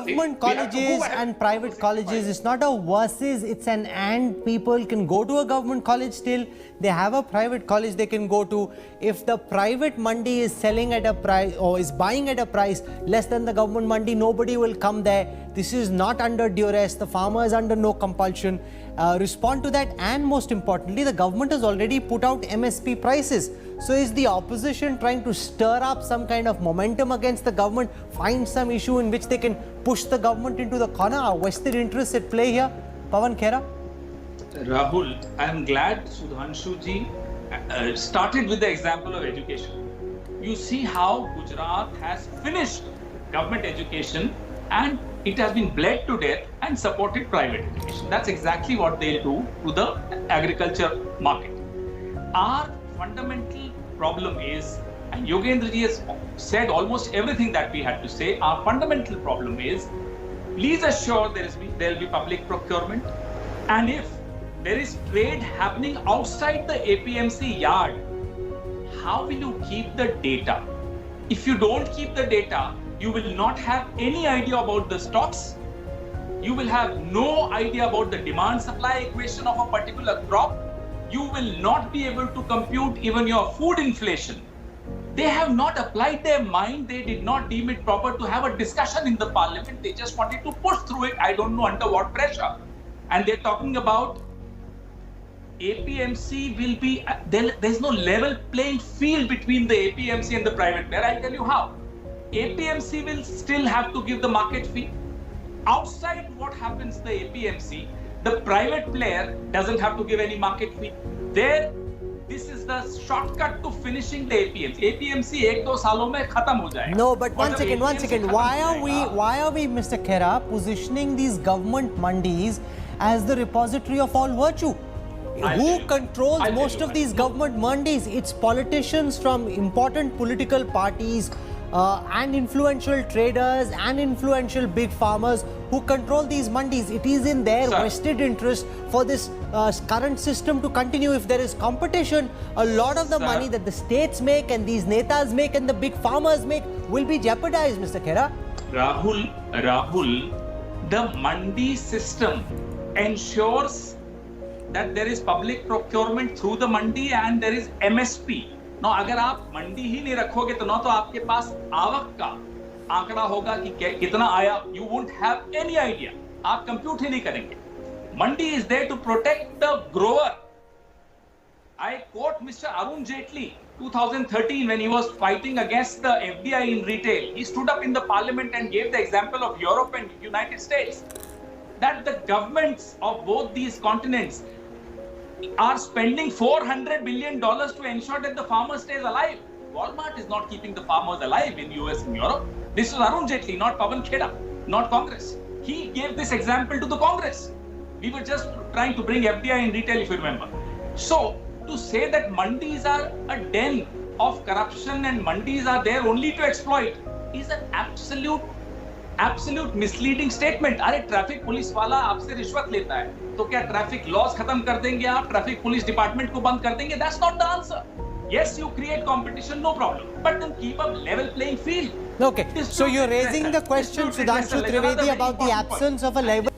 Government colleges and private colleges, it's not a versus, it's an and. People can go to a government college still. They have a private college they can go to. If the private mandi is selling at a price or is buying at a price less than the government mandi, nobody will come there. This is not under duress. The farmer is under no compulsion. Respond to that, and most importantly, the government has already put out MSP prices. So is the opposition trying to stir up some kind of momentum against the government, find some issue in which they can push the government into the corner? Are vested interests at play here? Pawan Khera? Rahul, I am glad Sudhanshu ji started with the example of education. You see how Gujarat has finished government education and it has been bled to death and supported private education. That's exactly what they'll do to the agriculture market. Our fundamental problem is, and Yogendra ji has said almost everything that we had to say, our fundamental problem is, please assure there will be public procurement, and if there is trade happening outside the APMC yard, how will you keep the data? If you don't keep the data, you will not have any idea about the stocks. You will have no idea about the demand-supply equation of a particular crop. You will not be able to compute even your food inflation. They have not applied their mind. They did not deem it proper to have a discussion in the parliament. They just wanted to push through it. I don't know under what pressure. And they're talking about APMC will be, there's no level playing field between the APMC and the private player. I'll tell you how. APMC will still have to give the market fee. Outside what happens to the APMC, the private player doesn't have to give any market fee. There, this is the shortcut to finishing the APMC. APMC 1-2 सालों में खत्म हो जाएगा. No, but one second. Why are we, Mr. Khera, positioning these government mandis as the repository of all virtue? Who controls most of these government mandis? It's politicians from important political parties and influential traders and influential big farmers who control these mandis. It is in their vested interest for this current system to continue. If there is competition, a lot of the money that the states make and these netas make and the big farmers make will be jeopardized, Mr. Khera. Rahul, the mandi system ensures that there is public procurement through the mandi and there is MSP. Now, अगर आप मंडी ही नहीं रखोगे तो ना तो आपके पास आवक का आंकड़ा होगा कि कितना आया. You won't have any idea. आप कंप्यूट ही नहीं करेंगे. Mandi is there to protect the grower. I quote Mr. Arun Jaitley, 2013, when he was fighting against the FDI in retail. He stood up in the parliament and gave the example of Europe and United States, that the governments of both these continents are spending $400 billion to ensure that the farmer stays alive. Walmart is not keeping the farmers alive in US and Europe. This is Arun Jaitley, not Pawan Khera, not Congress. He gave this example to the Congress. We were just trying to bring FDI in retail, if you remember. So, to say that mandis are a den of corruption and mandis are there only to exploit is an absolute misleading statement. अरे traffic police वाला आपसे रिश्वत लेता है तो क्या traffic loss खत्म कर देंगे आप, ट्रैफिक पुलिस डिपार्टमेंट को बंद कर देंगे? That's not the answer. Yes, you create competition, no problem, but then keep a level playing field. Okay, so you're raising the question, Sudhanshu Trivedi, about the absence of a level